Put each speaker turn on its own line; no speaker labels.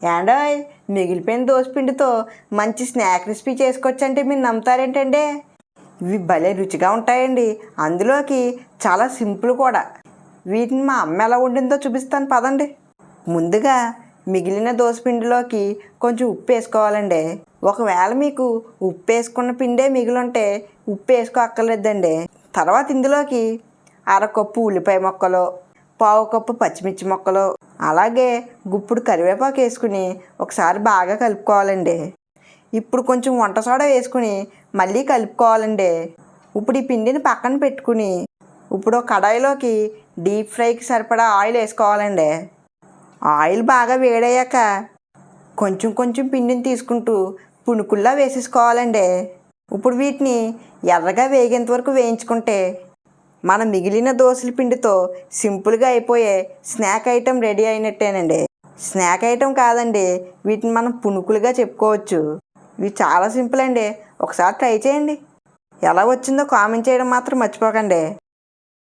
ఏండోయ్, మిగిలిపోయిన దోసపిండితో మంచి snack recipe చేసుకోవచ్చంటే మీరు నమ్ముతారేంటండి? ఇవి భలే రుచిగా ఉంటాయండి. అందులోకి చాలా సింపుల్ కూడా. వీటిని మా అమ్మ ఎలా వండిందో చూపిస్తాను పదండి. ముందుగా మిగిలిన దోసపిండిలోకి కొంచెం ఉప్పు వేసుకోవాలండి. ఒకవేళ మీకు ఉప్పు వేసుకున్న పిండే మిగిలింటే ఉప్పు వేసుకోక్కర్లేదండి. తర్వాత ఇందులోకి అరకప్పు ఉల్లిపాయ ముక్కలు, పావు కప్పు పచ్చిమిర్చి ముక్కలు, అలాగే గుప్పుడు కరివేపాకు వేసుకుని ఒకసారి బాగా కలుపుకోవాలండి. ఇప్పుడు కొంచెం వంట సోడా వేసుకుని మళ్ళీ కలుపుకోవాలండి. ఇప్పుడు ఈ పిండిని పక్కన పెట్టుకుని ఇప్పుడు కడాయిలోకి డీప్ ఫ్రైకి సరిపడా ఆయిల్ వేసుకోవాలండి. ఆయిల్ బాగా వేడయ్యాక కొంచెం కొంచెం పిండిని తీసుకుంటూ పునుకుల్లా వేసేసుకోవాలండి. ఇప్పుడు వీటిని ఎర్రగా వేగేంత వరకు వేయించుకుంటే మన మిగిలిన దోసల పిండితో సింపుల్గా అయిపోయే స్నాక్ ఐటెం రెడీ అయినట్టేనండి. స్నాక్ ఐటెం కాదండి, వీటిని మనం పునుకులుగా చెప్పుకోవచ్చు. ఇవి చాలా సింపుల్ అండి. ఒకసారి ట్రై చేయండి. ఎలా వచ్చిందో కామెంట్ చేయడం మాత్రం మర్చిపోకండి.